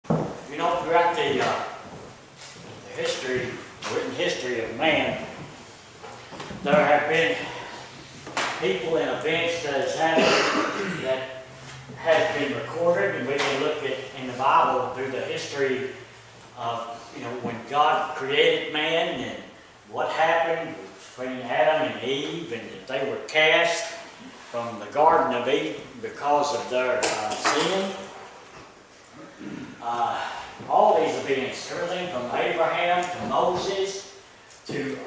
You know, throughout the history, written history of man, there have been people and events that has happened that has been recorded, and we can look at in the Bible through the history of, when God created man and what happened between Adam and Eve, and that they were cast from the Garden of Eden because of their sin. All these events, everything from Abraham to Moses to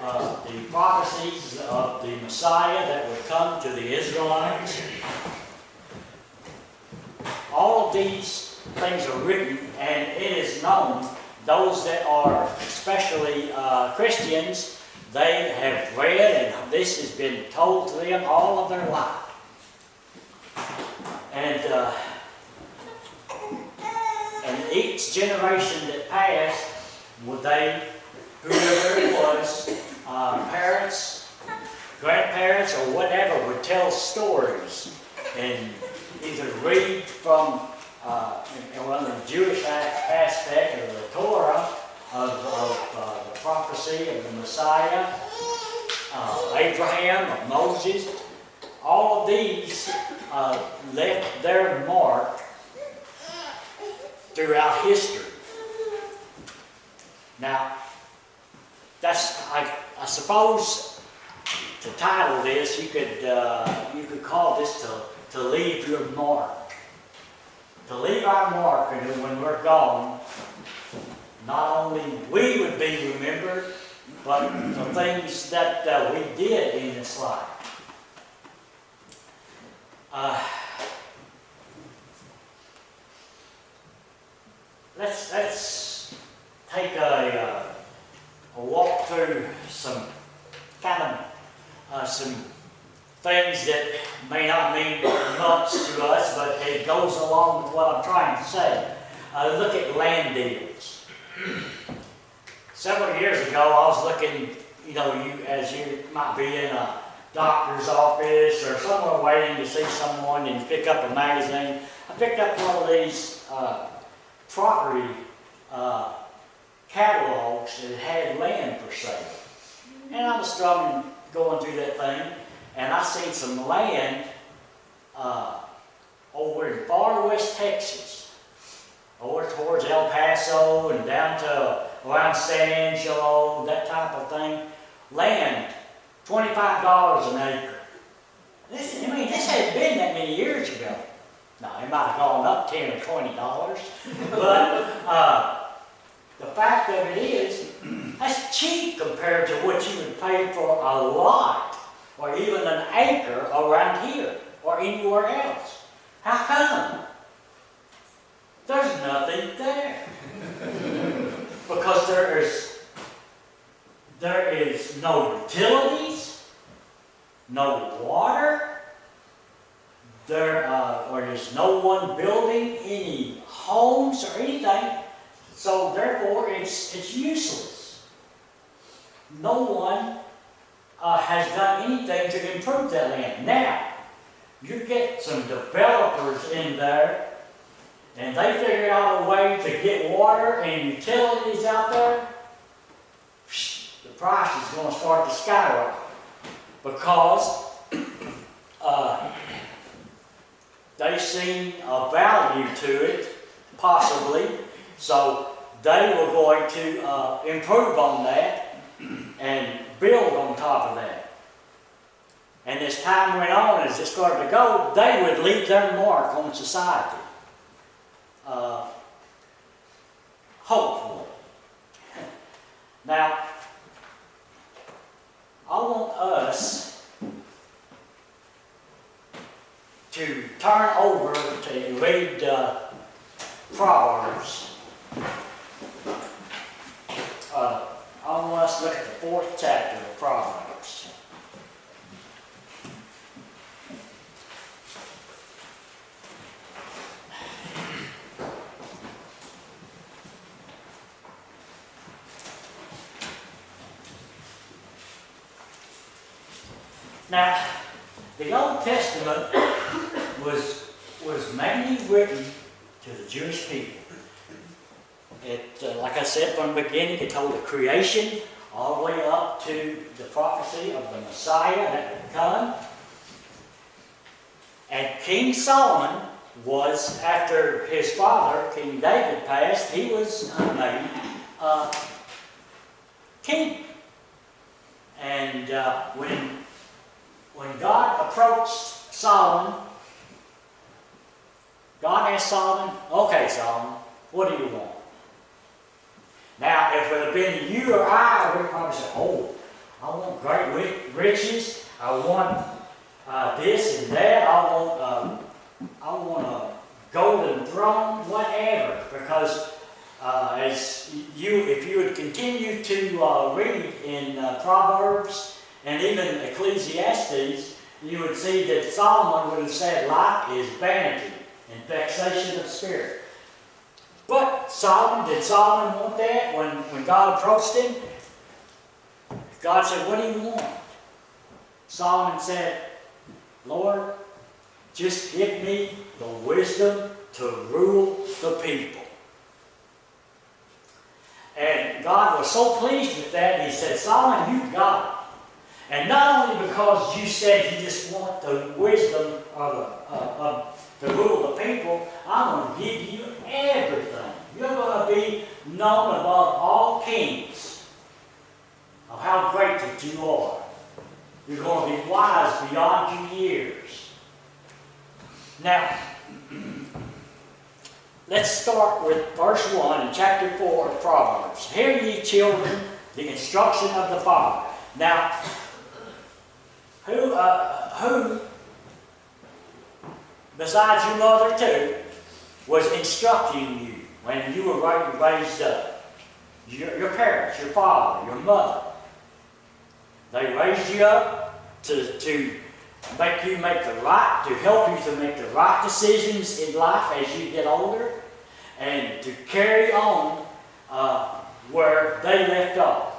the prophecies of the Messiah that would come to the Israelites. All of these things are written, and it is known, those that are especially Christians, they have read, and this has been told to them all of their life. And each generation that passed, whoever it was, parents, grandparents, or whatever, would tell stories and either read from the Jewish aspect of the Torah, of the prophecy of the Messiah, Abraham, of Moses. All of these left their mark throughout history. Now, I suppose to title this, you could call this to leave your mark. To leave our mark, and when we're gone, not only we would be remembered, but the things that we did in this life. Let's take a walk through some some things that may not mean much to us, but it goes along with what I'm trying to say. Look at land deals. Several years ago, I was looking, you might be in a doctor's office or somewhere waiting to see someone and pick up a magazine. I picked up one of these property catalogs that had land for sale. And I was going through that thing, and I seen some land over in far west Texas, over towards El Paso and down to around San Angelo, that type of thing. Land, $25 an acre. This hadn't been that many years ago. Now, it might have gone up $10 or $20, but the fact of it is, that's cheap compared to what you would pay for a lot or even an acre around here or anywhere else. How come? There's nothing there. Because there is no utilities, no water, or there's no one building any homes or anything, so therefore it's useless. No one has done anything to improve that land. Now, you get some developers in there, and they figure out a way to get water and utilities out there, the price is going to start to skyrocket, because they seen a value to it, possibly, so they were going to improve on that and build on top of that. And as time went on, as it started to go, they would leave their mark on society. Hopefully. Now, I want us to turn over to read Proverbs. I want us to look at the 4th chapter of Proverbs. Now, the Old Testament was mainly written to the Jewish people. like I said from the beginning, it told the creation all the way up to the prophecy of the Messiah that would come. And King Solomon was, after his father, King David, passed, he was made king. And when God approached Solomon, God asked Solomon, "Okay, Solomon, what do you want?" Now, if it had been you or I would probably say, "Oh, I want great riches. I want this and that. I want a golden throne, whatever." Because if you would continue to read in Proverbs and even Ecclesiastes, you would see that Solomon would have said, "Life is vanity and vexation of spirit." But did Solomon want that when God approached him? God said, "What do you want?" Solomon said, "Lord, just give me the wisdom to rule the people." And God was so pleased with that, He said, "Solomon, you got it. And not only because you said you just want the wisdom to rule the people, I'm going to give you everything. You're going to be known above all kings of how great that you are. You're going to be wise beyond your years." Now, let's start with verse 1 in chapter 4 of Proverbs. "Hear ye children the instruction of the Father." Now, who besides your mother too, was instructing you when you were raised up? Your parents, your father, your mother. They raised you up to help you to make the right decisions in life as you get older, and to carry on where they left off.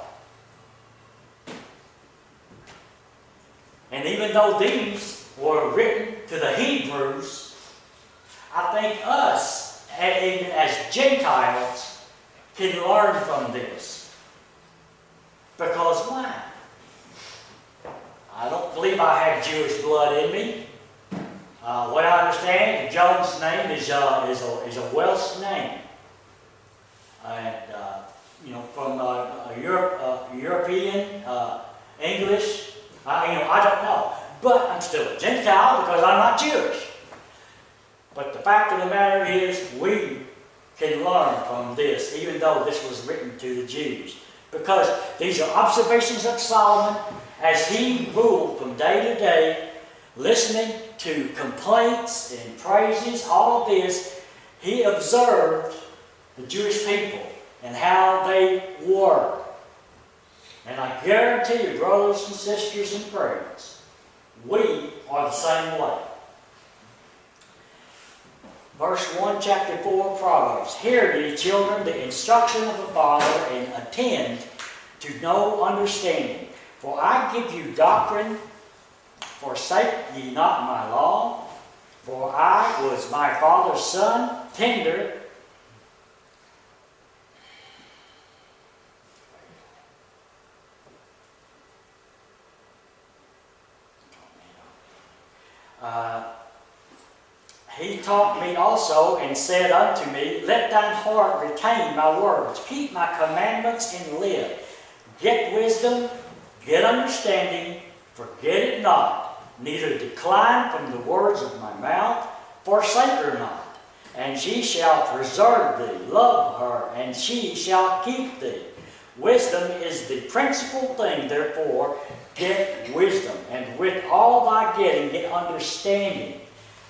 And even though these were written to the Hebrews, I think us, even as Gentiles, can learn from this. Because why? I don't believe I have Jewish blood in me. What I understand, John's name is a Welsh name, and from European English. I don't know, but I'm still a Gentile because I'm not Jewish. But the fact of the matter is, we can learn from this, even though this was written to the Jews, because these are observations of Solomon as he ruled from day to day, listening to complaints and praises, all of this. He observed the Jewish people and how they were. And I guarantee you, brothers and sisters and friends, we are the same way. Verse 1, chapter 4 of Proverbs. "Hear ye, children, the instruction of the Father, and attend to know understanding. For I give you doctrine, forsake ye not my law. For I was my father's son, tender, He taught me also, and said unto me, Let thine heart retain my words, keep my commandments, and live. Get wisdom, get understanding, forget it not, neither decline from the words of my mouth, forsake her not. And she shall preserve thee, love her, and she shall keep thee. Wisdom is the principal thing, therefore get wisdom, and with all thy getting get understanding.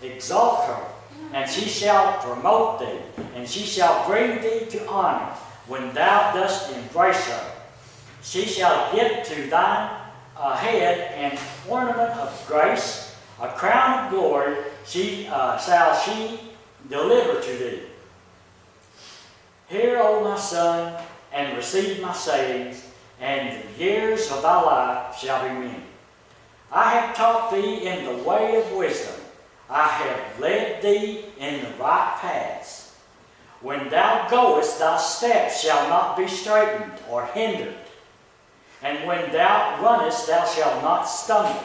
Exalt her, and she shall promote thee, and she shall bring thee to honor when thou dost embrace her. She shall give to thine head an ornament of grace, a crown of glory shall she deliver to thee. Hear, O my son, and receive my sayings, and the years of thy life shall be many. I have taught thee in the way of wisdom. I have led thee in the right paths. When thou goest, thy steps shall not be straitened or hindered. And when thou runnest, thou shalt not stumble.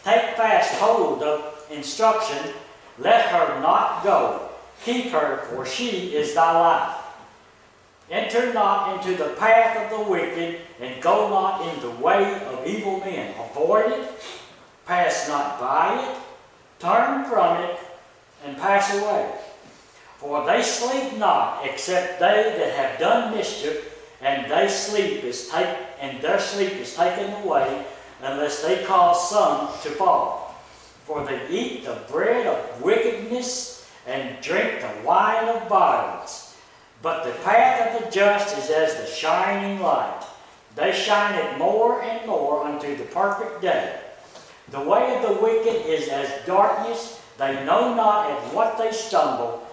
Take fast hold of instruction, let her not go. Keep her, for she is thy life. Enter not into the path of the wicked, and go not in the way of evil men. Avoid it, pass not by it, turn from it, and pass away. For they sleep not, except they that have done mischief, and their sleep is taken away, unless they cause some to fall. For they eat the bread of wickedness, and drink the wine of violence. But the path of the just is as the shining light. They shine it more and more unto the perfect day. The way of the wicked is as darkness. They know not at what they stumble.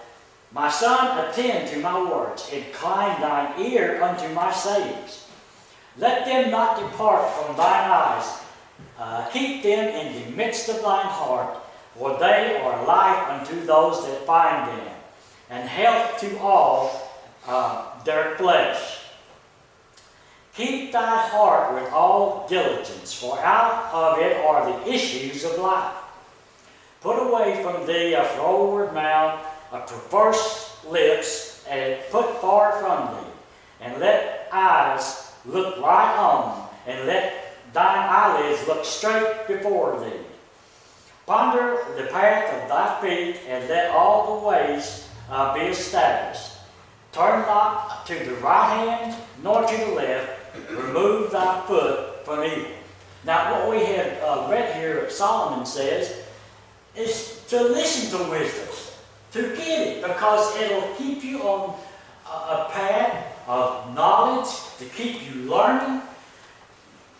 My son, attend to my words. Incline thine ear unto my sayings. Let them not depart from thine eyes. Keep them in the midst of thine heart, for they are life unto those that find them, and health to all their flesh. Keep thy heart with all diligence, for out of it are the issues of life. Put away from thee a froward mouth, a perverse lips, and put far from thee. And let eyes look right on, and let thine eyelids look straight before thee. Ponder the path of thy feet, and let all the ways be established. Turn not to the right hand, nor to the left. Remove thy foot from evil. Now, what we have read here, Solomon says, is to listen to wisdom, to get it, because it'll keep you on a path of knowledge, to keep you learning.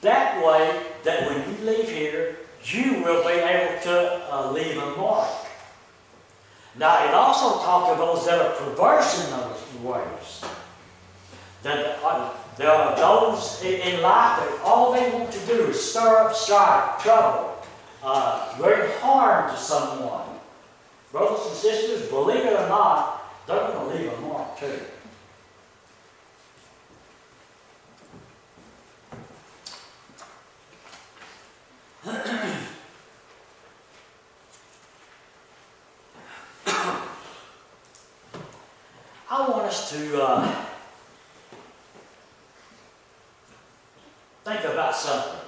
That way, that when you leave here, you will be able to leave a mark. Now, it also talks of those that are perverse in those ways. That there are those in life that all they want to do is stir up strife, trouble, bring harm to someone. Brothers and sisters, believe it or not, they're going to leave a mark too. I want us to think about something.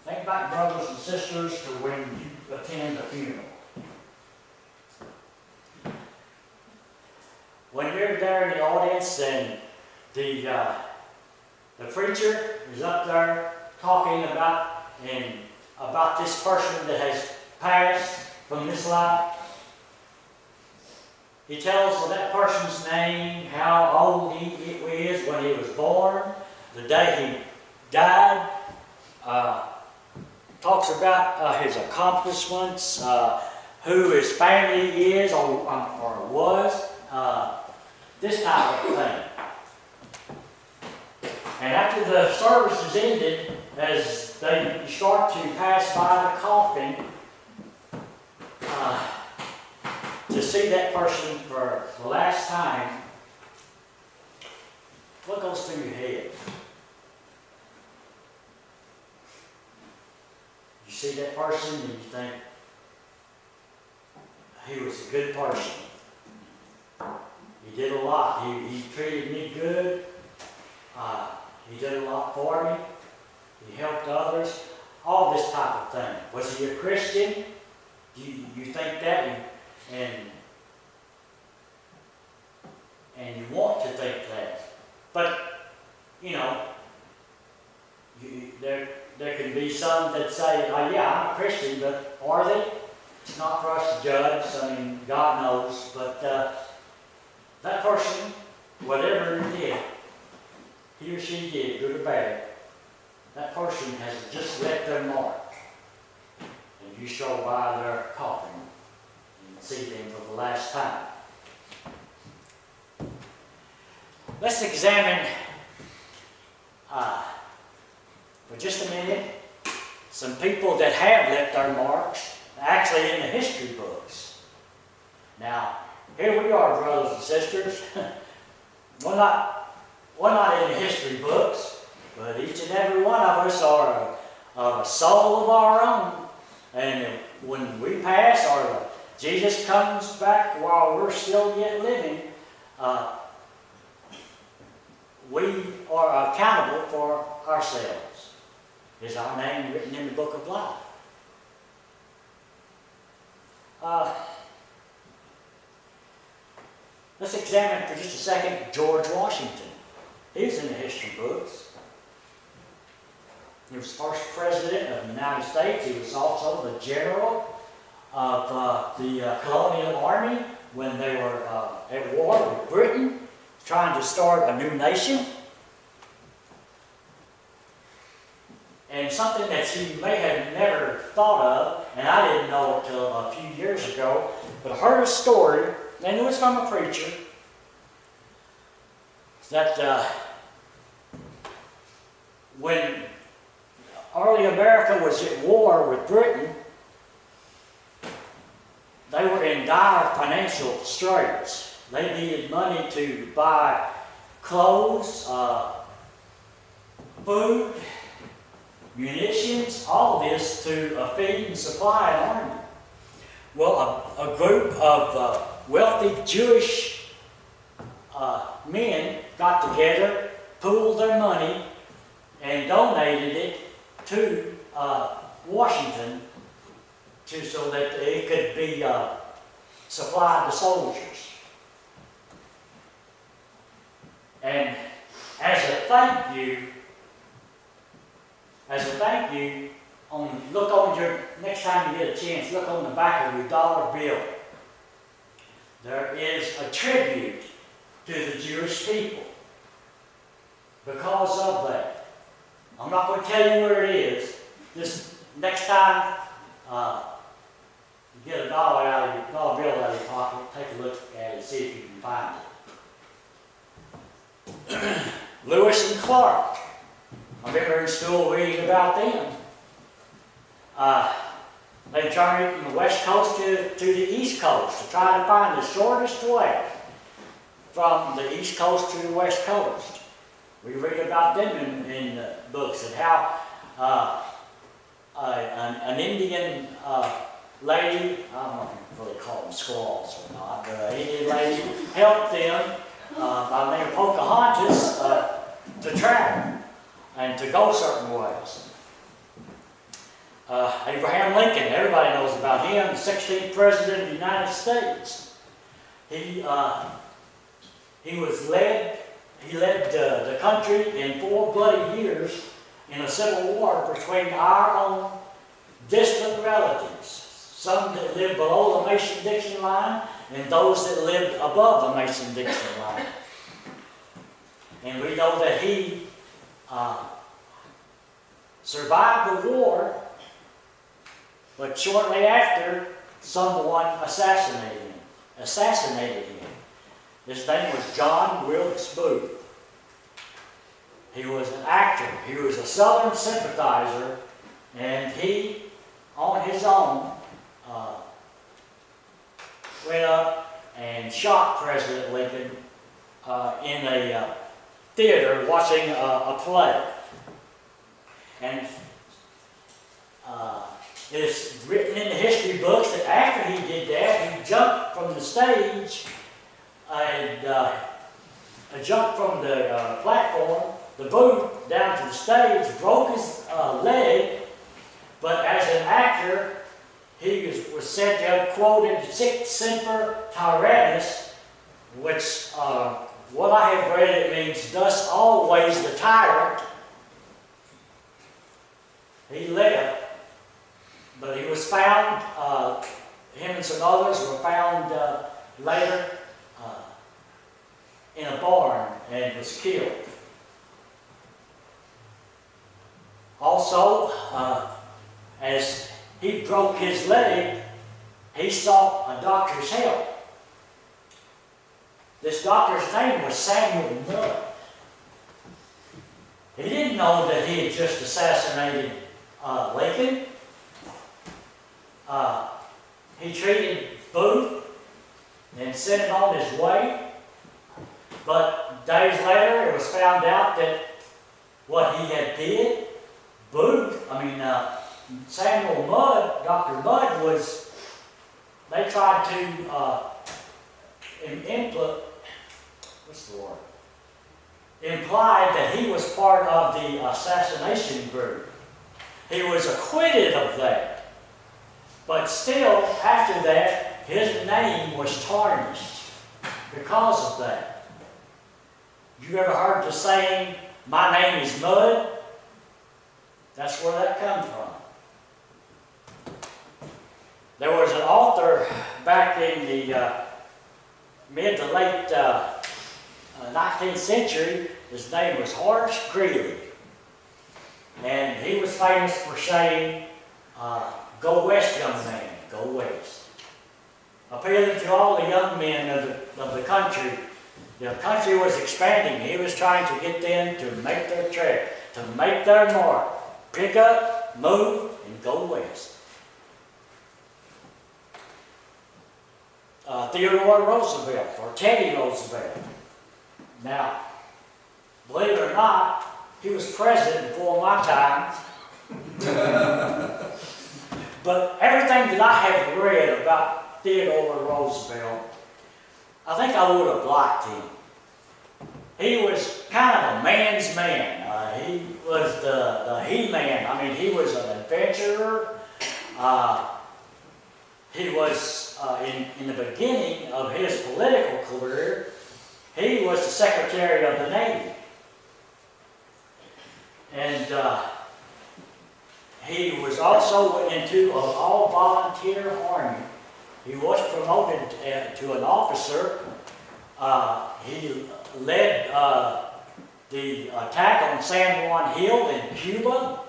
Think back, brothers and sisters, to when you attend a funeral. When you're there in the audience and the preacher is up there talking about this person that has passed from this life, he tells that person's name, how old he is when he was born, the day he died, talks about his accomplishments, who his family is or was, this type of thing. And after the service is ended, as they start to pass by the coffin, to see that person for the last time, what goes through your head? You see that person and you think, he was a good person. He did a lot. He treated me good. He did a lot for me. He helped others. All this type of thing. Was he a Christian? You think that, and you want to think that. But, you know, there can be some that say, oh yeah, I'm a Christian, but are they? It's not for us to judge. I mean, God knows. But that person, whatever he did, he or she did, good or bad, that person has just left their mark. And you stroll by their coffin and see them for the last time. Let's examine, for just a minute, some people that have left their marks, actually in the history books. Now, here we are, brothers and sisters. We're not in the history books, but each and every one of us are a soul of our own. And when we pass, or Jesus comes back while we're still yet living, we are accountable for ourselves. Is our name written in the book of life? Let's examine for just a second George Washington. He's in the history books. He was the first president of the United States. He was also the general of the colonial army when they were at war with Britain, trying to start a new nation. And something that you may have never thought of, and I didn't know until a few years ago, but I heard a story, and it was from a preacher, that when early America was at war with Britain, they were in dire financial straits. They needed money to buy clothes, food, munitions, all this to feed and supply an army. Well, a group of wealthy Jewish men got together, pooled their money, and donated it to Washington so that it could be supplied to soldiers. And as a thank you, look on your, next time you get a chance, look on the back of your dollar bill. There is a tribute to the Jewish people because of that. I'm not going to tell you where it is. Just next time you get a dollar bill out of your pocket, take a look at it and see if you can find it. Lewis and Clark. I remember in school reading about them. They journeyed from the west coast to the east coast to try to find the shortest way from the east coast to the west coast. We read about them in books and how an Indian lady, I don't know if you really call them squaws or not, but an Indian lady helped them by the name of Pocahontas to travel and to go certain ways. Abraham Lincoln, everybody knows about him, the 16th President of the United States. He led the country in 4 bloody years in a civil war between our own distant relatives. Some that lived below the Mason-Dixon line and those that lived above the Mason-Dixon line. And we know that he survived the war, but shortly after, someone assassinated him. His name was John Wilkes Booth. He was an actor. He was a Southern sympathizer, and he, on his own, went up and shot President Lincoln in a theater watching a play. And it's written in the history books that after he did that, he jumped from the stage and jumped from the platform, the booth, down to the stage, broke his leg, but as an actor, he was said to have quoted "Sic semper tyrannis," which, what I have read, it means "thus always the tyrant." He left, but he was found, him and some others were found later in a barn and was killed. Also, as he broke his leg, he sought a doctor's help. This doctor's name was Samuel Nutt. He didn't know that he had just assassinated Lincoln. He treated Booth and sent it on his way. But days later, it was found out that what he had did, Samuel Mudd, Dr. Mudd they tried to implied that he was part of the assassination group. He was acquitted of that. But still, after that, his name was tarnished because of that. You ever heard the saying, "My name is Mud"? That's where that comes from. There was an author back in the mid to late 19th century. His name was Horace Greeley. And he was famous for saying, "Go west, young man, go west." Appealing to all the young men of the country. The country was expanding. He was trying to get them to make their trek, to make their mark. Pick up, move, and go west. Theodore Roosevelt, or Teddy Roosevelt. Now, believe it or not, he was president before my time. But everything that I have read about Theodore Roosevelt, I think I would have liked him. He was kind of a man's man. He was the he-man. I mean, he was an adventurer. He was, in the beginning of his political career, he was the Secretary of the Navy. And he was also went into an all-volunteer army. He was promoted to an officer. He led the attack on San Juan Hill in Cuba.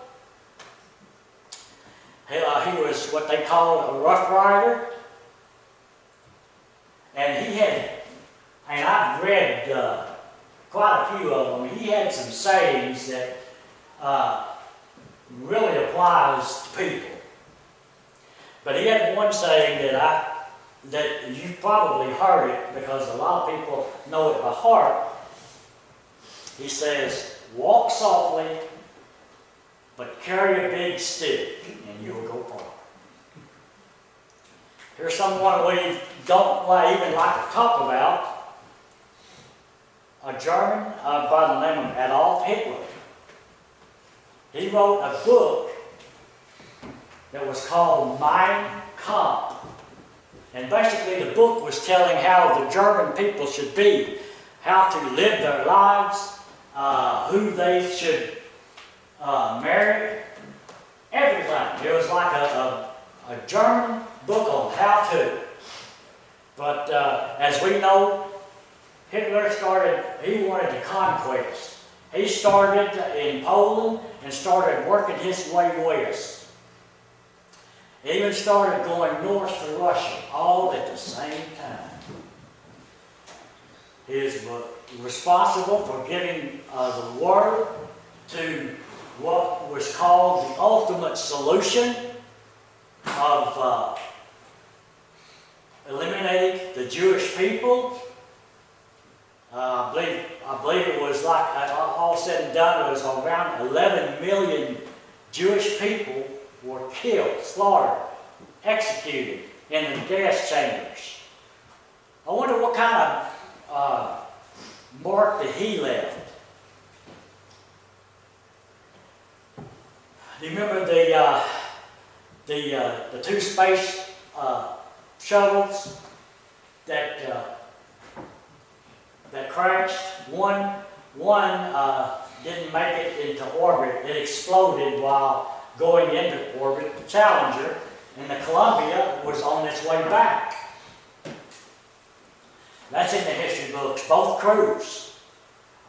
He was what they called a Rough Rider. And he had, and I've read quite a few of them, he had some sayings that really applies to people. But he had one saying that you've probably heard it because a lot of people know it by heart. He says, "Walk softly, but carry a big stick, and you'll go far." Here's someone we don't even like to talk about. A German by the name of Adolf Hitler. He wrote a book that was called Mein Kampf. And basically the book was telling how the German people should be, how to live their lives, who they should marry, everything. It was like a German book on how to. But as we know, Hitler he wanted to conquest. He started in Poland and started working his way west. He even started going north to Russia, all at the same time. He is responsible for giving the word to what was called the ultimate solution of eliminating the Jewish people. I believe it was like, all said and done, it was around 11 million Jewish people were killed, slaughtered, executed in the gas chambers. I wonder what kind of mark that he left. Do you remember the two space shuttles that crashed? One didn't make it into orbit. It exploded while going into orbit, the Challenger, and the Columbia was on its way back. That's in the history books, both crews.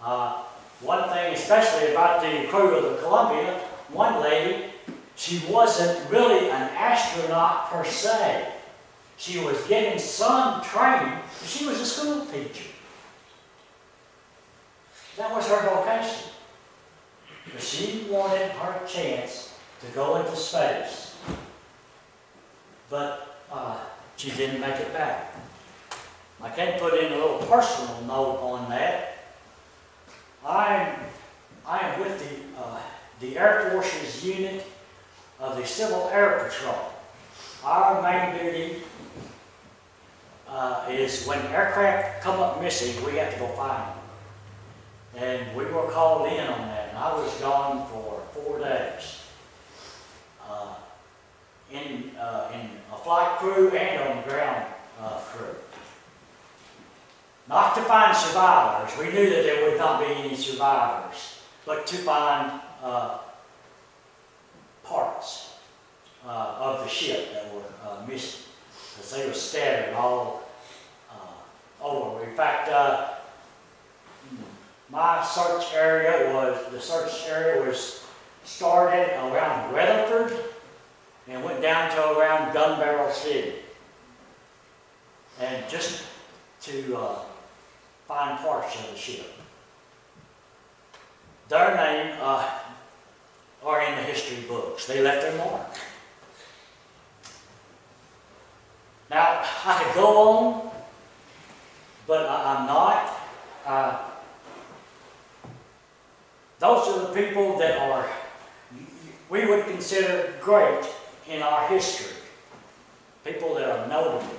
One thing especially about the crew of the Columbia, one lady, she wasn't really an astronaut per se. She was getting some training, but she was a school teacher. That was her vocation. But she wanted her chance to go into space. But she didn't make it back. I can put in a little personal note on that. I am with the Air Force's unit of the Civil Air Patrol. Our main duty is when aircraft come up missing, we have to go find them. And we were called in on that, and I was gone for 4 days. In a flight crew and on the ground crew. Not to find survivors. We knew that there would not be any survivors, but to find parts of the ship that were missing, because they were scattered all over. In fact, my search area was started around Weatherford and went down to around Gun Barrel City, and just to find parts of the ship. Their name are in the history books. They left their mark. Now, I could go on, but I'm not. Those are the people that we would consider great in our history. People that are notable.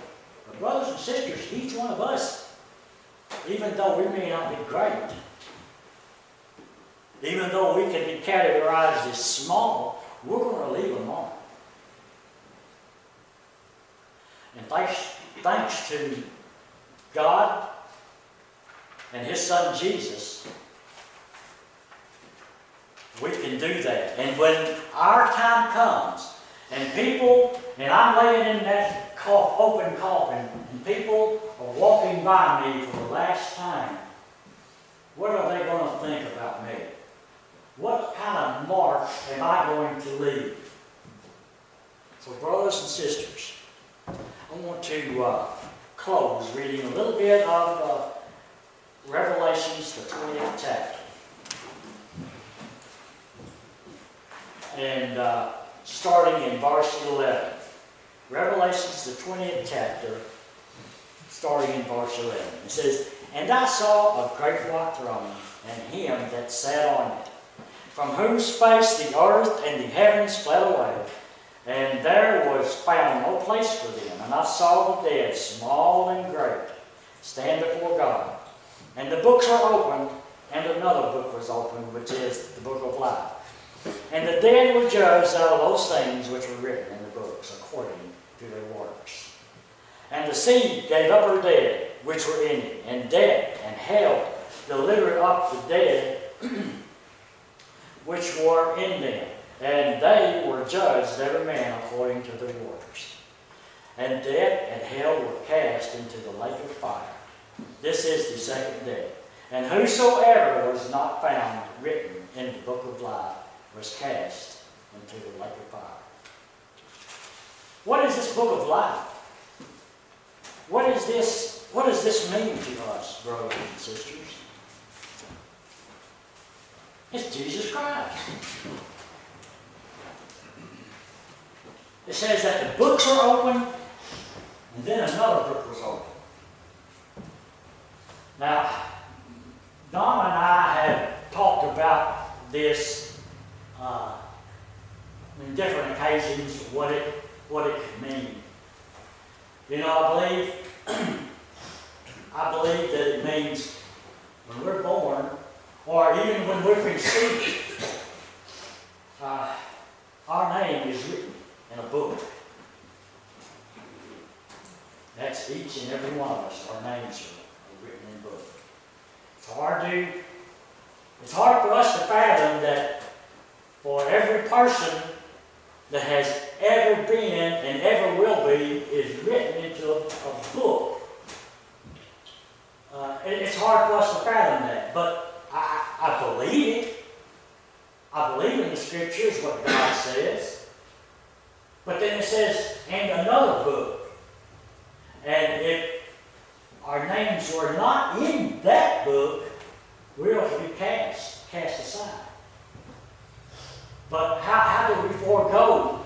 But brothers and sisters, each one of us, even though we may not be great, even though we can be categorized as small, we're going to leave a mark. And thanks to God and His Son Jesus, we can do that. And when our time comes, and people, and I'm laying in that open coffin, and people are walking by me for the last time, what are they going to think about me? What kind of mark am I going to leave? So brothers and sisters, I want to close reading a little bit of Revelations, the 20th chapter. And starting in verse 11. Revelations, the 20th chapter, starting in verse 11. It says, "And I saw a great white throne, and Him that sat on it, from whose face the earth and the heavens fled away, and there was found no place for them. And I saw the dead, small and great, stand before God. And the books were opened, and another book was opened, which is the book of life. And the dead were judged out of those things which were written in the books, according to their works. And the sea gave up her dead, which were in it, and death and hell delivered up the dead which were in them. And they were judged, every man according to their works. And death and hell were cast into the lake of fire. This is the second death. And whosoever was not found written in the book of life was cast into the lake of fire." What is this book of life? What does this mean to us, brothers and sisters? It's Jesus Christ. It says that the books were open, and then another book was open. Now, Dom and I have talked about this in different occasions, what it could mean. You know, I believe that it means when we're born, or even when we're conceived, our name is written in a book. That's each and every one of us. Our names are written in a book. It's hard for us to fathom that for every person that has ever been and ever will be is written into a book. It's hard for us to fathom that, but I believe it. I believe in the Scriptures what God says. But then it says, and another book. And if our names were not in that book, we are to be cast aside. But how do we forego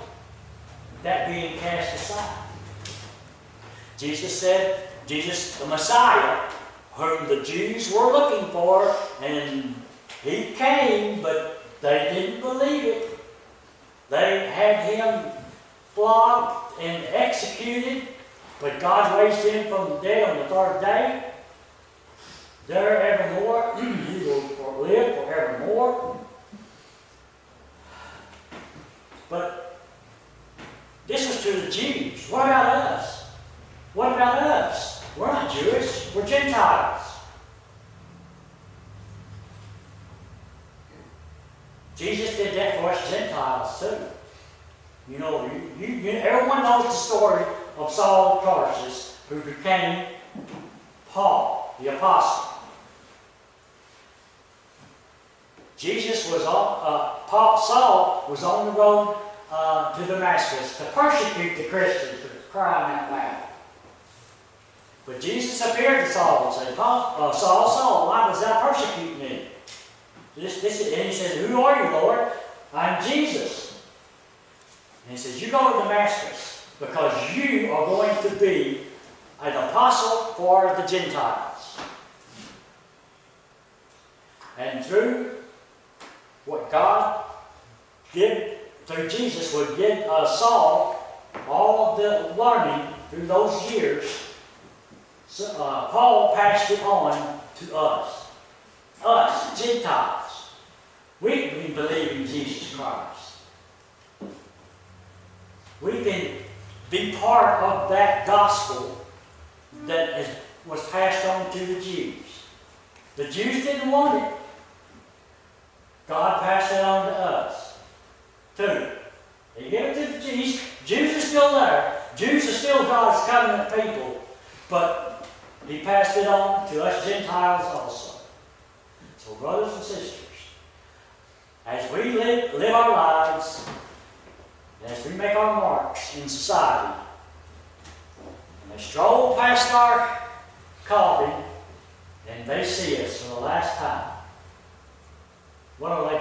that being cast aside? Jesus said Jesus, the Messiah, whom the Jews were looking for, and he came, but they didn't believe it. They had him flogged and executed, but God raised him from the dead on the third day. There evermore, he will live forevermore. But this was to the Jews. What about us? What about us? We're not Jewish, we're Gentiles. Jesus did that for us Gentiles too. You know, everyone knows the story of Saul of Tarsus, who became Paul, the apostle. Saul was on the road to Damascus to persecute the Christians for crying out loud. But Jesus appeared to Saul and said, Saul, Saul, why does thou persecute me? And he said, who are you, Lord? I'm Jesus. And he says, you go to Damascus because you are going to be an apostle for the Gentiles. And through what God did through Jesus would give Saul all of the learning through those years. So, Paul passed it on to us. Us, Gentiles. We can believe in Jesus Christ. We can be part of that gospel that was passed on to the Jews. The Jews didn't want it. God passed it on to us, too. He gave it to the Jews. Jews are still there. Jews are still God's covenant people. But he passed it on to us Gentiles also. So, brothers and sisters, as we live our lives, as we make our marks in society, and they stroll past our coffin, and they see us for the last time, what are they